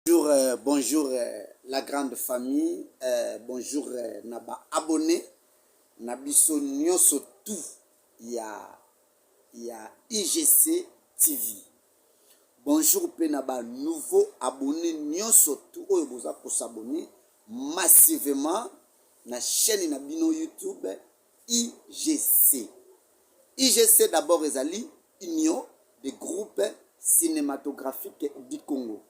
Bonjour la grande famille, bonjour naba abonné, nabiso nyoso tout, il y a IGC TV. Bonjour pe naba nouveau abonné nyoso tout, oyo boza ko s'abonner massivement na chaîne nabino YouTube IGC. IGC d'abord ezali Union des groupes cinématographiques du Congo.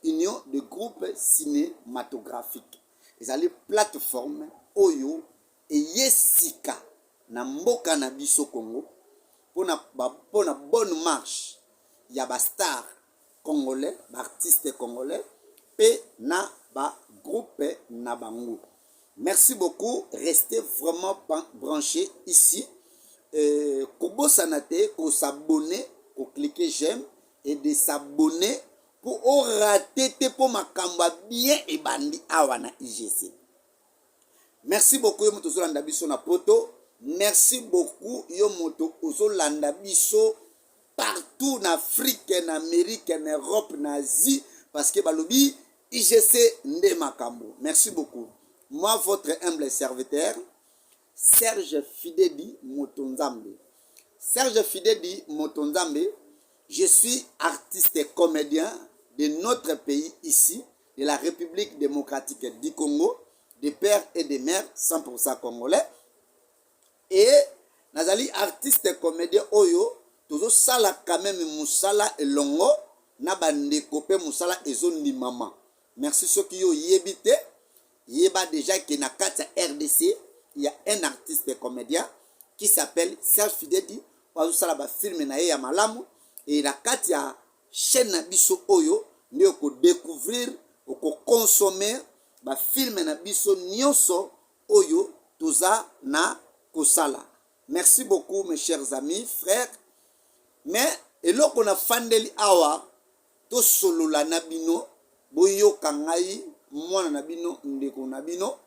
Union de groupes cinématographiques. Ezali plateforme oyo eyesika na mboka na biso Congo pona bonne marche ya ba star congolais, ba artistes congolais pe na ba groupe na bango. Merci beaucoup, restez vraiment branchés ici. Kobo sanate, ko s'abonner, ko cliquer j'aime et de s'abonner pour rater pour ma kamba bien et bandi awana IGC. Merci beaucoup yo moto zolanda biso na poto. Merci beaucoup yo moto zolanda biso partout en Afrique, en Amérique, en Europe, en Asie parce que balobi IGC nde makambo. Merci beaucoup. Moi votre humble serviteur Serge Fidedi Motonzambe. Serge Fidedi Motonzambe, je suis artiste et comédien de notre pays ici, de la République démocratique du Congo, de père et de mère 100% congolais. Et nazali artiste et comédien oyo, tozo sala quand même musala elongo, na bande kopé musala ezondi mama. Merci ceux qui ont yébité, yéba déjà qui na kata RDC. Il y a un artiste et comédien qui s'appelle Serge Fidedi. Wazusala ba film na ye ya malamu. Et la katia chaîne na biso oyo ndio ko découvrir ou ko consommer ba film na biso nyonso oyo toza na kosala. Merci beaucoup mes chers amis, frères. Mais eloko na fandeli awa to solo la nabino boyo kangai mwana nabino ndeko nabino.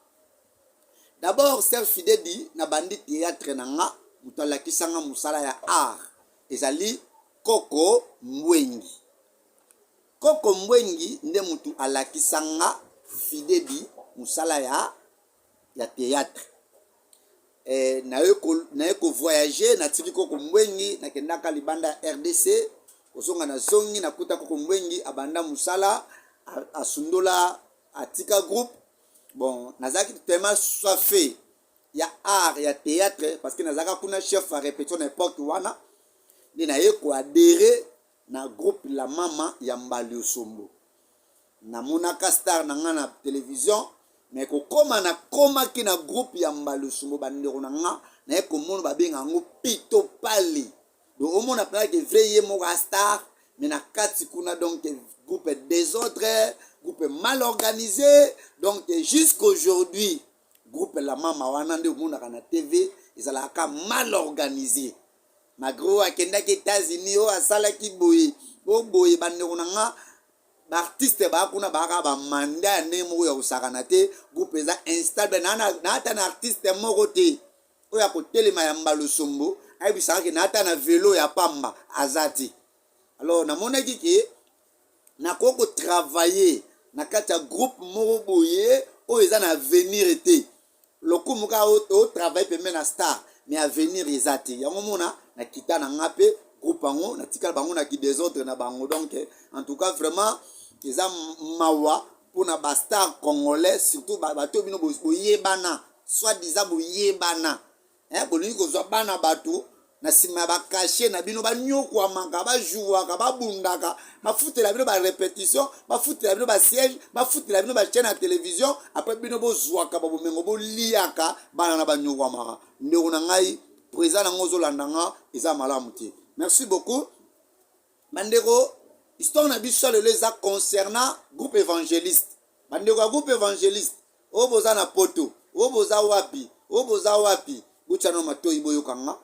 D'abord, Serge Fidedi na bandi théâtre nanga mutala kisanga musala ya art. Ezali Koko Mbwengi. Koko Mbwengi nde mutu alakisanga Fidedi musala ya théâtre. Na eko voyager na tiki Koko Mbwengi na kendaka libanda RDC. Kozonga na zongi na kuta Koko Mbwengi abanda musala asundola atika groupe. Bon, nazaki tellement soifé. Il y a art, il y a théâtre parce que nazaka kuna chef à répétition n'importe wana. Ni na yeko adhérer na groupe la mama ya Mbali Osombo. Na monaka star na nga na télévision mais ko koma na koma ki na groupe ya Mbali Osombo bandeko na nga na yeko mono babenga ngo Pito Pali. Donc au monde appelé que vrai mo star mais na kati kuna donc groupe désordre, groupe mal organisé. Donc jusqu'aujourd'hui, groupe la mama wanande au monde na TV, ils ont mal organisé. Magro akenda ki États-Unis o asala ki boye, o boye bande kunanga ba artiste ba kuna ba ka ba manda ne mo ya usakana te, groupe za instable na ata na artiste moko te. O ya ko telema ya Mbali Osombo, ai bisaka ke na ata na vélo ya pamba azati. Alors na monaki ki na koko travailler na kata groupe moko boye o eza na avenir été loko muka o travail pembe na star mais avenir ezati yango mona na kita na ngape groupe bango na tikala bango na ki des autres na bango. Donc en tout cas vraiment eza mawa pour na ba star congolais surtout bato bino boyebana soit disant boyebana bolingi kozwa bana bato na sima ba caché na bino ba nyoko amanga ba jouaka ba bundaka ba foutela bino ba répétition ba foutela bino ba siège ba foutela bino ba chaîne à télévision après bino bo jouaka ba bomengo bo liaka bana na ba nyoko amanga ndeko na ngai président na ngozo landanga eza malamu te. Merci beaucoup bandeko. Histoire na biso le leza concernant groupe évangéliste bandeko groupe évangéliste o boza na poto o boza wapi buchano matoi boyo kanga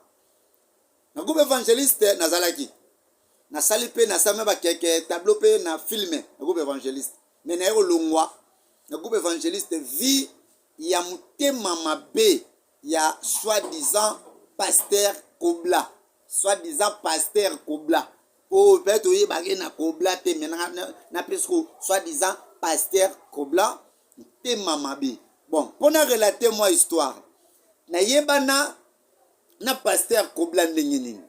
na groupe évangéliste nazalaki na sali pe na sama ba keke tableau pe na filmer na groupe évangéliste mais na longwa na groupe évangéliste vie ya mutema mabe ya soi-disant pasteur Kobla Oh, peut-être oui, bagé na Kobla te, mais na presque soi-disant pasteur Kobla te mamabi. Bon, pour relater moi histoire. Na yebana na pasteur Kobla ndengini.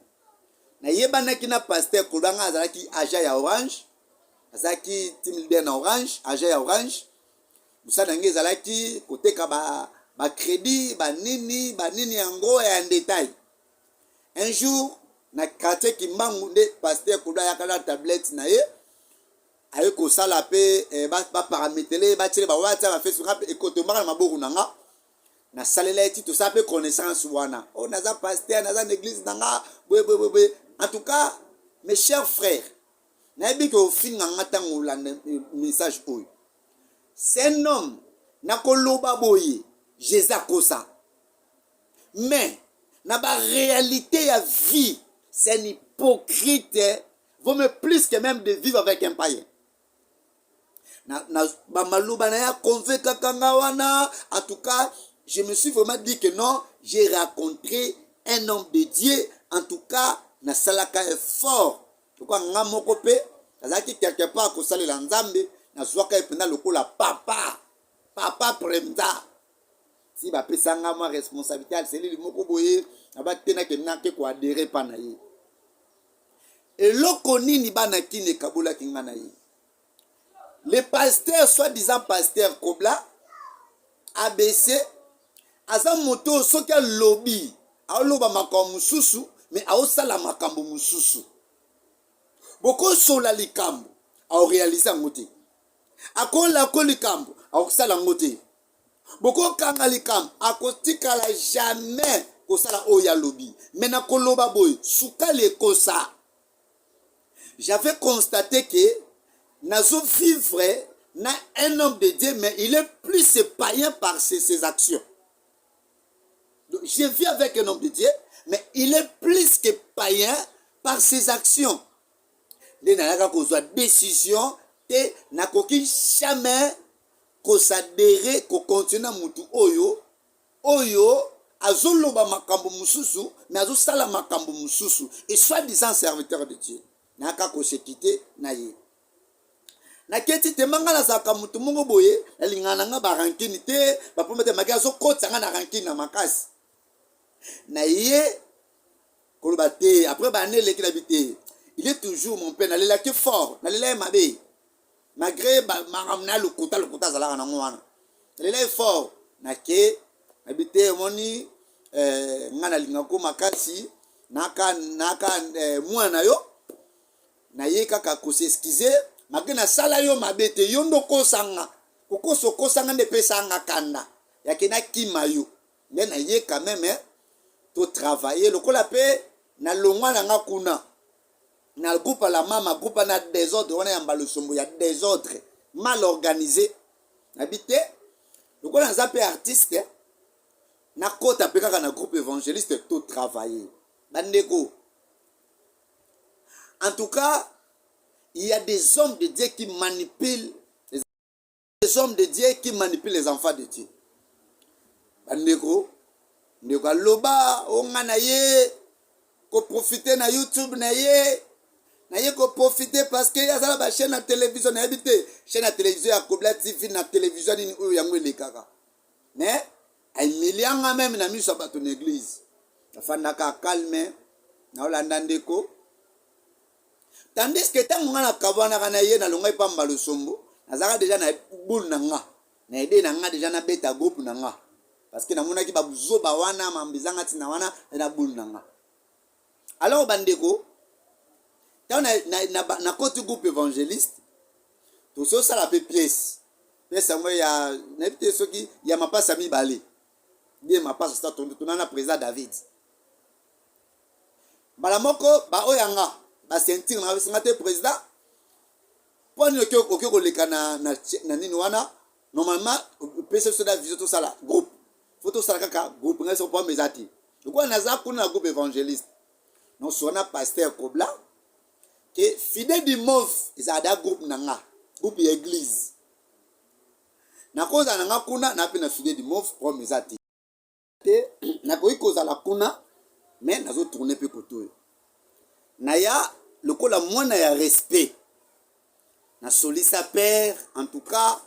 Na yebana ki na pasteur Kobla nga azalaki agent ya Orange. Azalaki team leader na Orange, agent ya Orange. Musa nange azalaki koteka ba crédit, ba nini yango ya en détail. Un jour na quartier Kimbangu de pasteur Kobla yakala tablette na ye. Aye ko sala pe ba paramétrer ba tire ba WhatsApp ba Facebook e ko to mara maboku nanga na salela ti to sa pe connaissance wana o naza pasteur naza l'église nanga bwe en tout cas mes chers frères na bi ko fin nga tango la message oyo c'est un homme na ko loba boye Jésus kosa mais na ba réalité ya vie c'est un hypocrite vaut mieux plus que même de vivre avec un païen. Bamalouba na ya convaincre kangawana. En tout cas, je me suis vraiment dit que non, j'ai rencontré un homme de Dieu. En tout cas, na salaka est fort. Pourquoi ngamoko pe, azaki quelque part ko sali la nzambe, na zwaka ependa lokola papa premda. Si ba pesa ngama responsabilité, c'est lui moko boye, aba tena ke nake ko adhérer pa na ye. Et loko nini bana kine kabula kingana ye. Le pasteur, soi-disant pasteur Kobla, ABC, asa moto soki lobby, aoloba makambo mususu, mais aosala makambo mususu. Boko sola likambo, ao réaliser ngote. Akola ko likambo, aosala ngote. Boko kanga likambo, akotikala jamais kosala oya lobby. Mena koloba boy, suka le kosa. J'avais constaté que Nazo vivre na un homme de Dieu, mais il est plus païen par ses actions. Donc, je vis avec un homme de Dieu, mais il est plus que païen par ses actions. Il n'a pas de décision, et n'a jamais qu'on s'adhère, qu'on continue à mutu oyo, azoloba makambo mususu, mais azo sala makambo mususu, et soi-disant serviteur de Dieu. N'a pas qu'on se quitte, naïe. Na keti te mangala zaka mutu mungo boye na lingana nga barankini te ba pomete magazo kotsa nga na rankini na makasi na ye koloba te après ba ne leki habité il est toujours mon père na lela ki fort na lela mabe malgré ba maramna le kota zala na ngwana na lela fort na ke habité moni nga na linga ko makasi naka mwana yo na ye kaka ko s'excuser magena sala yo mabete yondo kosanga kokoso kosanga ne pesanga kanda yakena kimayo mais na ye quand même to travailler lokola pe na longwa na nga kuna na groupe la mama groupe na désordre wana ya mbalosombo ya désordre mal organisé habité lokola za pe artiste na kota pe kaka na groupe évangéliste to travailler bandeko. En tout cas, il y a des hommes de Dieu qui manipulent les hommes de Dieu qui manipulent les enfants de Dieu. Bandeko, ndeko loba onga na ye ko profiter na YouTube na ye ko profiter parce que ya sala ba chaîne na télévision na habité chaîne na télévision ya Kobla TV na télévision ni oyo yango elekaka. Mais ay milianga même na miso ba ton église. Afanda ka calme na olanda ndeko. Tandis que tant nga na kabana kana ye na longa pa mbalo sombo nazaka déjà na boule na nga na ide na nga déjà na beta groupe na nga parce que na mona ki ba buzo ba wana mambizanga tina wana na boule na nga. Alors bandeko tant na côté groupe évangéliste tout ça la pièce yango ya na bité soki ya mapasa mibale bien mapasa ça tonana président David balamoko ba oyanga ba sentir na bisinga te président poni oke koleka na nini wana normalement pesa soda vision tout ça la groupe photo ça kaka groupe nga so pas mezati quoi naza kuna na groupe évangéliste non sona pasteur Kobla que fidèle du mauve izada groupe nanga groupe église na koza nanga kuna na pe na fidèle du mauve pour mezati te na ko ikoza la kuna mais nazo tourner pe koto na ya lokola mwana ya respect na solisa père en tout cas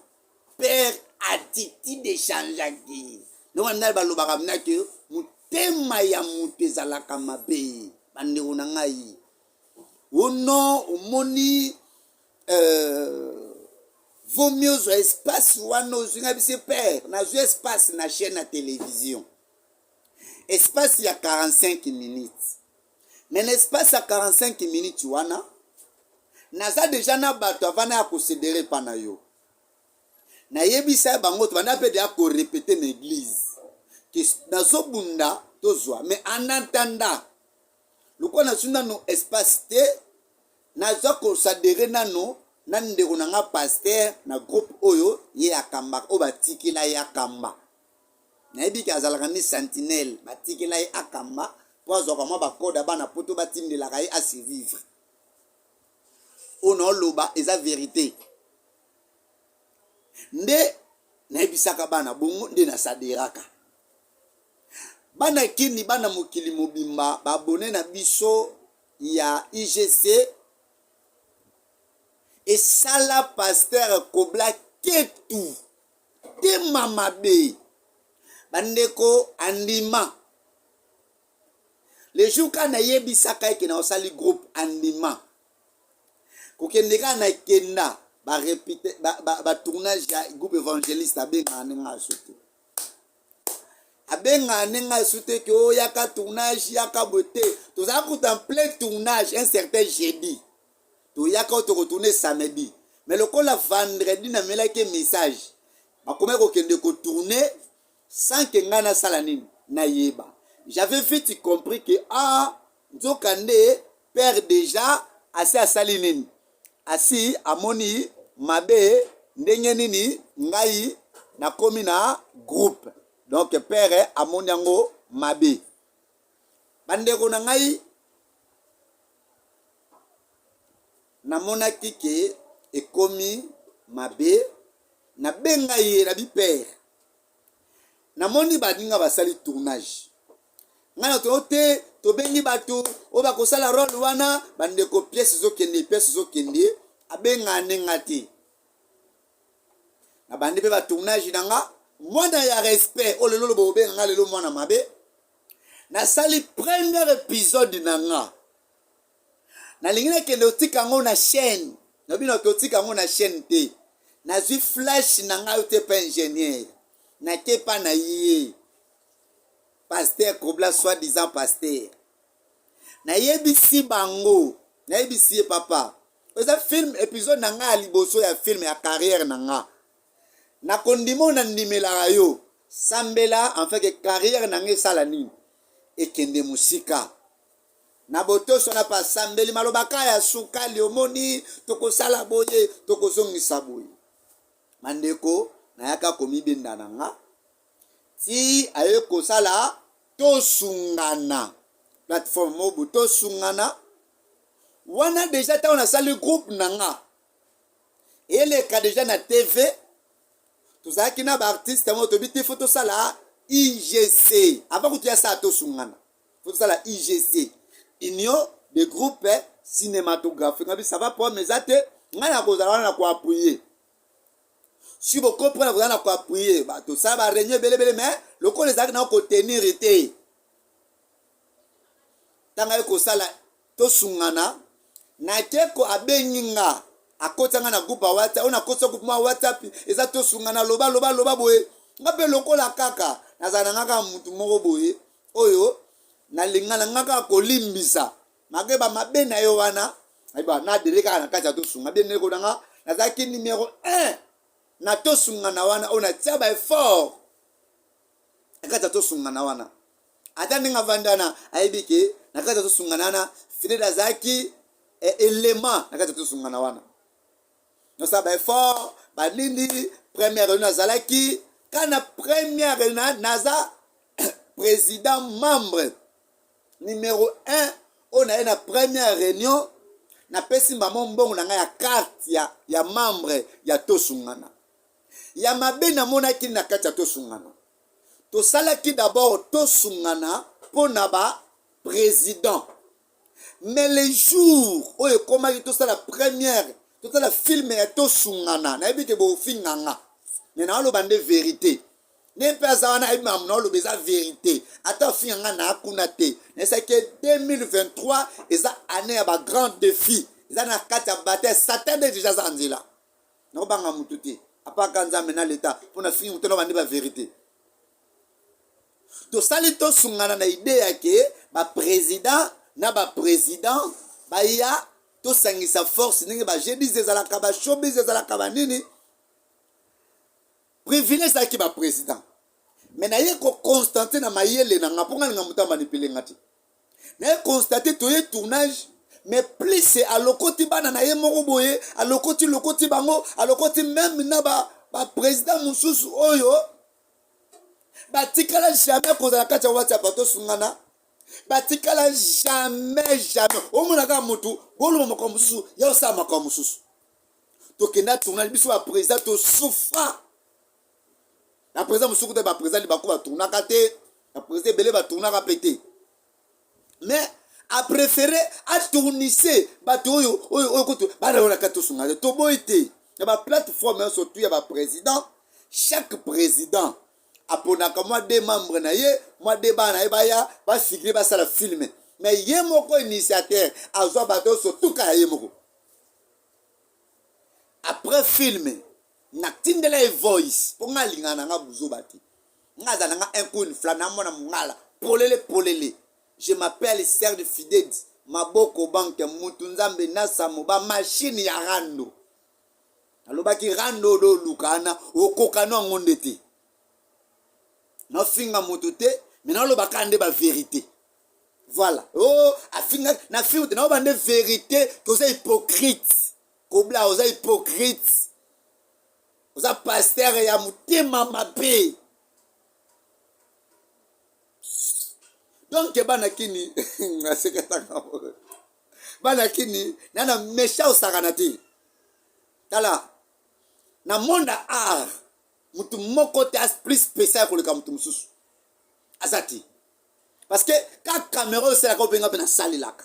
père attitude echangeaki ndongo ndali balobaka mnaki motema ya moto ezalaka mabe bandeko na ngai ono omoni vaut mieux ozwa espace wana ozwinga biso père nazwi espace na chaîne ya télévision espace ya 45 minutes mais na espace ya 45 minutes wana naza deja na bato avana ya kosedere pa na yo nayebisa bango to banda mpe deya korepete na église nazobunda tozwa mais en attendant lokola nazwi nano espace te nazwa kosadere nano na ndeko na nga paster na groupe oyo ye akambaka oyo batikela ye akamba nayebi ke azalaka ni sentinelle batikela ye akamba mpo azwaka mwa bakoda bana poto batindelaka ye asurvivre oyo naoloba eza vérité nde nayebisaka bana bongo nde nasaderaka bana kini bana mokili mobimba babone na biso ya IGC esala paster kobla ketu te mamabe bandeko andima le jour ka nayebisaka eke na osali groupe andima kokende ka na kenda batournage ya groupe évangéliste abengaka ndenge aso te abengaka ndenge aso te ke oyo yaka tournage yaka boye te tozala kuta en plein tournage un certain jeudi toyaka oyo tokotourne samedi mais lokola vendredi namelaki message bakomaki kokende kotourne sans ke ngai nasala nini nayeba j'avais vite compris que nzoka nde père déjà asi asali nini asi amoni mabe ndenge nini ngai nakomi na groupe donc père amoni yango mabe bandeko na ngai namonaki ke ekomi mabe nabenga ye na bipere namoni baninga basali tournage ngai na toyo te tobengi bato oyo bakosala role wana bandeko pièce ezokende abenga ndenga te na bandi mpe batournage na nga mwana ya respect oyo lelo lobo obenga nga lelo mwana mabe nasali premier épisode na nga nalingi nakende otika yango na chaîne nabinoke otika yango na chaîne te nazwi flash na ngai te mpe ingénieur nakepa na ye paster kobla soi-disant paster nayebisi bango nayebisi ye papa eza film épisode na ngai ya liboso ya film ya carrière na nga nakondima na ndimelaka yo sambela en fait ke carrière na ngai esala nini ekende mosika na botoso na pasambeli malobaka ya sukali omoni tokosala boye tokozongisa boye mandeko nayaka komibenda na nga ti aye kosala tosungana plateforme mobu tosungana wana deja ntango nasali groupe na nga eleka deja na tv tozalaki na baartiste yango tobi te fo tosala IGC avant kutu ya sala tosungana fo tosala IGC union de groupe cinématographique ngabi ça va pour mes ate ngai na kozala wana na koappuye si bokomprendre na kozala na koappuye tosala baréunion ebelebele mais lokola ezalaki na kotenir te ntango aye kosala tosungana nakeko abengi nga akotanga na groupe ya whatsapp oyo nakotisa groupe mwa whatsapp eza tosungana loba boye nga mpe lokola kaka nazala na ngaka mutu moko boye oyo nalingana ngaka kolimbisa makeba mabe na yo wana ayeba nadele kaka na kati ya tosunga bien ndeko nanga nazalaki numéro 1 na tosungana wana oyo natia baeffort na kati ya tosungana wana ata ndenge avandana ayebi ke na kati ya tosungana wana fidele azalaki élément na kati ya tosungana wana nosala baeffort banini première réunion azalaki kana première réunion naza président membre numéro 1 oyo naye na première réunion napesi mbamo mbongo na ngai ya carte ya membre ya tosungana ya mabe namonaki na kati ya tosungana tosalaki d'abord tosungana mpo na baprésident mais les jours oyo ekomaki tosala Tout la film est tout sungana. Na ebi ke bo finganga. Mais na lo bande vérité. Ne pas na ebi mamno lo beza vérité. Ata finganga na kunate. Mais c'est que 2023 est ça année à ba grand défi. Ils na kata bataille Satan est déjà zanzila. Na banga mututi. Apa kanza mena l'état pour na fingi mutelo bande ba vérité. To sali to sungana na idée yake ba président na ba président ba ya to sangisa force ningi ba jeudi zezalaka ba showbiz zezalaka ba nini privilège ça qui ba président mais na ye ko constater na mayele na ngaponga nga muta manipuler ngati na ye constater to ye tournage mais plus c'est à lokoti bana na ye moko boye à lokoti bango à lokoti même na ba président mususu oyo batikala jamais kozala kati ya WhatsApp bato sungana batikala jamais omonaka mutu bolo moko mususu ya osala moko mususu tokenda tournage biso ba président to souffra la président musuku te ba président libako ba tournaka te la président belé ba tournaka pété mais a préféré à tournisser bato oyo koto bana ona kato sungana to boité na ba plateforme surtout ya ba président chaque président aponaka moi des membres na ye moi des bana ye baya ba figure ba sala film mais ye moko initiateur azwa bato surtout ka ye moko après film na tindela e voice po nga lingana nga buzo bati nga za nga un coup une flamme na mona mungala polele je m'appelle Serge Fidèle maboko banque mutu nzambe na samoba machine ya rando alobaki rando do lukana okokano ngondete na finga motote mais na lobaka ande ba vérité voilà oh afinga na finga na bande vérité que vous êtes hypocrite kobla vous êtes hypocrite vous êtes pasteur ya mutema mabe donc bana kini asekatanga bana kini nana méchant sakanati tala na monde art mutu moko te plus spécial ko le mutu mususu azati parce que ka caméra c'est la ko benga na salilaka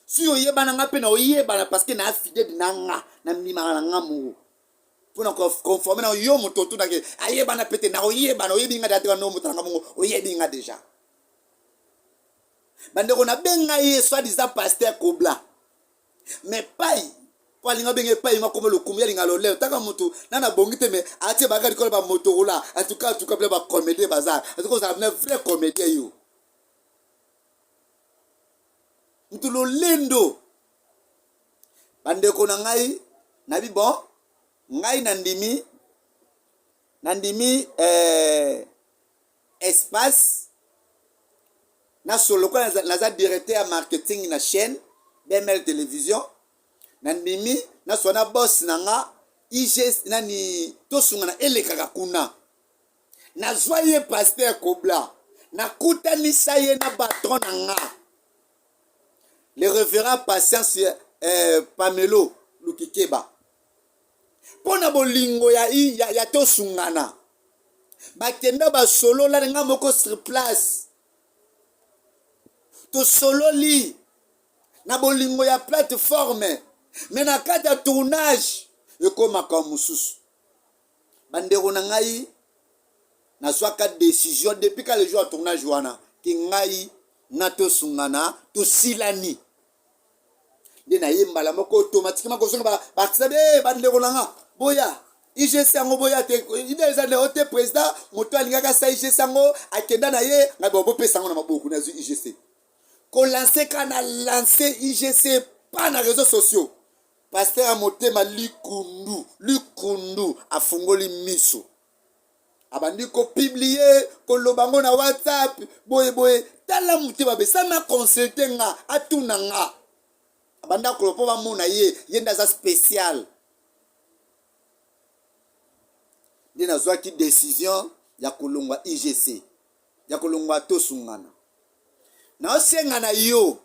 si oyebana nga pe na oyebana parce que na fidèle na nga na mimana nga mu pour na conformer na yo mutu to na ke ayebana pete na oyebana oyebinga date no mutu nga mu oyebinga déjà bande ko na benga ye soit disant pasteur Kobla mais pas pour linga benga pas ima comme le kumya linga lo leo taka mutu nana bongite me atie bakari ko ba Motorola en tout cas ba comédie bazar en tout cas ça un vrai comédien yo mutu lo lendo bande ko na ngai na bi bon ngai nandimi espace na solo ko na directeur marketing na chaîne BML télévision nandimi na sona boss nanga IG nani tosunga na elekaka kuna na joyeux pasteur Kobla na kutanisa ye na patron nanga le révérend Patience Pamelo Lukikeba pona bolingo ya tosungana bakenda ba solo la nga moko sur place to solo li na bolingo ya plateforme mais na kata tournage ekomaka mususu bandeko na ngai na swaka décision depuis que le jour de tournage wana ki ngai na tosungana to silani de na yembala moko automatiquement ko songa ba tsabe bandeko na nga boya IGC yango boya te ide za le hote président moto alingaka sa IGC yango akenda na ye nga bobo pesa ngo na maboku na IGC ko lancer kana lancer IGC pas na réseaux sociaux pasteur Motema likundu afungoli miso abandi ko publier ko lobango na WhatsApp boye tala muteba be sama consulter nga atuna nga abanda ko po ba mona yenda za spécial dina zwaki décision ya kolongwa IGC ya kolongwa tosungana na osenga na yo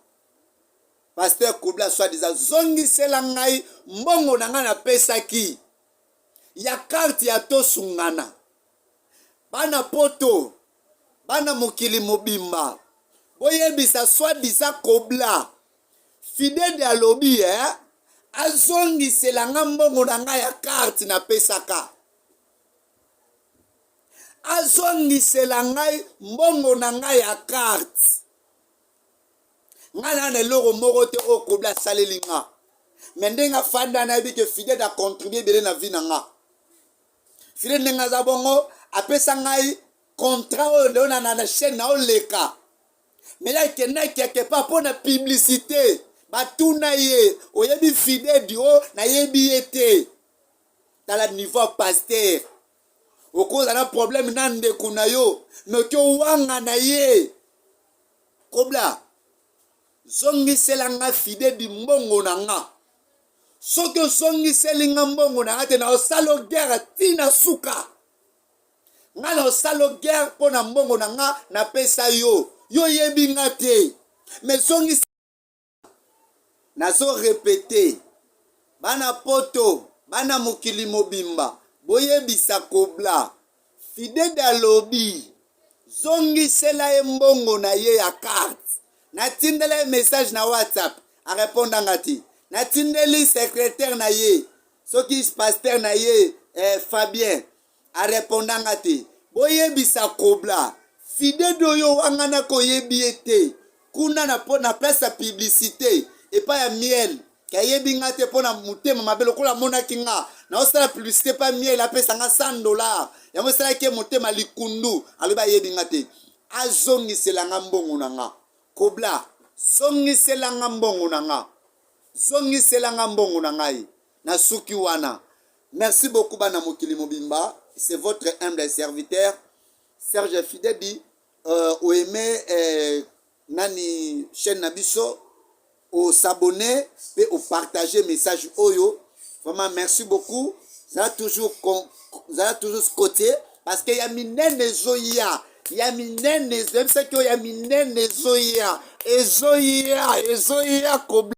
pasteur Kobla soit disant zongi sela ngai mbongo na nga na pesaki ya carte ya tosungana bana poto bana mokili mobimba boyebisa soit disant Kobla fidèle de alobi azongisela nga mbongo na ngai ya carte napesaka. Azongisela ngai mbongo na ngai ya carte. Nga na eloko moko te o Kobla asaleli nga. Me ndenge afanda na yebi ke Fidèle acontribue ebele na vie na nga. Fidèle ndenge aza bongo apesa ngai contrat oyo leo na chaîne na oleka. Me ya ekendaki quelque part mpo na publicité. Batuna ye oyebi Fidèle di o nayebi ye te. Tala niveau pasteur. Okoza na problème na ndeko na yo. Noki owanga na ye. Kobla. Zongisela nga Fidèle di mbongo na nga. Soki ozongiseli nga mbongo na nga te na osala guerre tina suka. Nga na osala guerre mpo na mbongo na nga napesa yo. Yo yebi nga te. Me zongisela. Nazo répéter. Bana poto. Bana mokili mobimba. Boyebisa Kobla. Fidèle alobi. Zongisela ye mbongo na ye ya carte. Natindele message na WhatsApp. A répondre ngati. Natindeli secrétaire na ye. Soki pasteur na ye. Fabien. A répondre ngati. Boyebisa Kobla. Fidèle doyo wangana koyebi ete. Kuna na place publicité. Et pas ya miel. Kayebi ngate pona mutema mabelo kola mona kinga. Na osala publicité pas miel apesa nga $100. Ya mosala ke mutema likundu. Aloba yebi ngate. Azongisela nga mbongo na nga. Kobla, zongisela nga mbongo na nga. Zongisela nga mbongo na ngai. Na suki wana. Merci beaucoup bana mokili mobimba. C'est votre humble serviteur. Serge Fidèle dit, ou aimé nani chaîne Nabiso, ou s'abonner, et ou partager message oyo. Vraiment merci beaucoup. Ça a toujours ce côté. Parce qu'il y a minene zoya. Ya minene, même ça qu'il y a minene zoya. Ezoya Kobla.